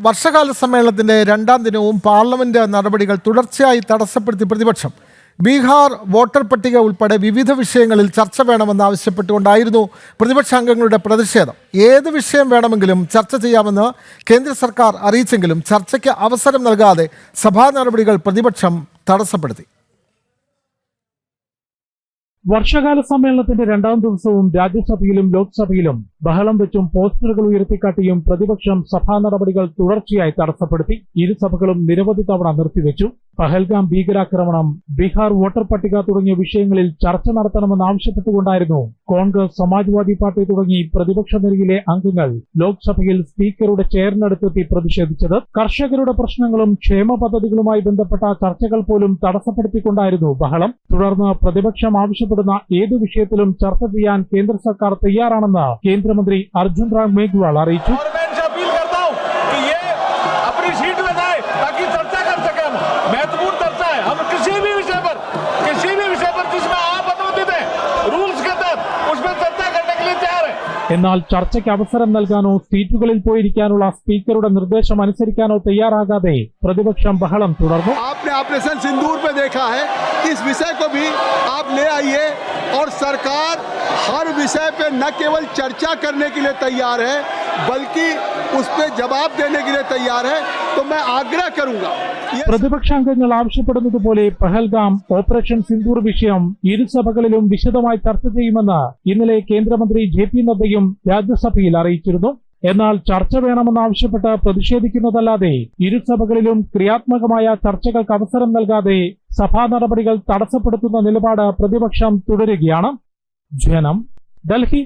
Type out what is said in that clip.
വർഷകാല സമ്മേളനത്തിന്റെ രണ്ടാം ദിനവും പാർലമെന്റ് നടപടികൾ തുടർച്ചയായി തടസ്സപ്പെടുത്തി പ്രതിപക്ഷം. ബീഹാർ വോട്ടർ പട്ടിക ഉൾപ്പെടെ വിവിധ വിഷയങ്ങളിൽ ചർച്ച വേണമെന്നാവശ്യപ്പെട്ടുകൊണ്ടായിരുന്നു പ്രതിപക്ഷാംഗങ്ങളുടെ പ്രതിഷേധം. ഏത് വിഷയം വേണമെങ്കിലും ചർച്ച ചെയ്യാമെന്ന് കേന്ദ്ര സർക്കാർ അറിയിച്ചെങ്കിലും ചർച്ചയ്ക്ക് അവസരം നൽകാതെ സഭാ നടപടികൾ പ്രതിപക്ഷം തടസ്സപ്പെടുത്തി. വർഷകാല സമ്മേളനത്തിന്റെ രണ്ടാം ദിവസവും രാജ്യസഭയിലും ലോക്സഭയിലും ബഹളം വെച്ചും പോസ്റ്ററുകൾ ഉയർത്തിക്കാട്ടിയും പ്രതിപക്ഷം സഭാ നടപടികൾ തുടർച്ചയായി തടസ്സപ്പെടുത്തി. ഇരുസഭകളും നിരവധി തവണ നിർത്തിവെച്ചു. പഹൽഗാം ഭീകരാക്രമണം, ബീഹാർ വോട്ടർ പട്ടിക തുടങ്ങിയ വിഷയങ്ങളിൽ ചർച്ച നടത്തണമെന്നാവശ്യപ്പെട്ടുകൊണ്ടായിരുന്നു കോൺഗ്രസ്, സമാജ്വാദി പാർട്ടി തുടങ്ങി പ്രതിപക്ഷ നിരയിലെ അംഗങ്ങൾ ലോക്സഭയിൽ സ്പീക്കറുടെ ചെയറിനടുത്തെത്തി പ്രതിഷേധിച്ചത്. കർഷകരുടെ പ്രശ്നങ്ങളും ക്ഷേമ പദ്ധതികളുമായി ബന്ധപ്പെട്ട ചർച്ചകൾ പോലും തടസ്സപ്പെടുത്തിക്കൊണ്ടായിരുന്നു ബഹളം. തുടർന്ന് പ്രതിപക്ഷം ആവശ്യപ്പെടുന്ന ഏതു വിഷയത്തിലും ചർച്ച ചെയ്യാൻ കേന്ദ്ര സർക്കാർ തയ്യാറാണെന്ന് കേന്ദ്രമന്ത്രി അർജുൻ റാം മേഘ്വാൾ അറിയിച്ചു. എന്നാൽ ചർച്ചയ്ക്ക് അവസരം നൽകാനോ സീറ്റുകളിൽ പോയിരിക്കാനുള്ള സ്പീക്കറുടെ നിർദ്ദേശം അനുസരിക്കാനോ തയ്യാറാകാതെ പ്രതിപക്ഷം ബഹളം തുടർന്നു. ऑपरेशन सिंदूर पे देखा है, इस विषय को भी आप ले आइए और सरकार हर विषय पे न केवल चर्चा करने के लिए तैयार है बल्कि उस पे जवाब देने के लिए तैयार है. तो मैं आग्रह करूंगा. പ്രതിപക്ഷാംഗങ്ങൾ ആവശ്യപ്പെടുന്നത് പോലെ പഹൽഗാം, ഓപ്പറേഷൻ സിന്ദൂർ വിഷയം ഇരുസഭകളിലും വിശദമായി ചർച്ച ചെയ്യുമെന്ന് ഇന്നലെ കേന്ദ്രമന്ത്രി JP നദ്ദയും രാജ്യസഭയിൽ അറിയിച്ചിരുന്നു. എന്നാൽ ചർച്ച വേണമെന്നാവശ്യപ്പെട്ട് പ്രതിഷേധിക്കുന്നതല്ലാതെ ഇരുസഭകളിലും ക്രിയാത്മകമായ ചർച്ചകൾക്ക് അവസരം നൽകാതെ സഭാ നടപടികൾ തടസ്സപ്പെടുത്തുന്ന നിലപാട് പ്രതിപക്ഷം തുടരുകയാണ്. ജനം, ഡൽഹി.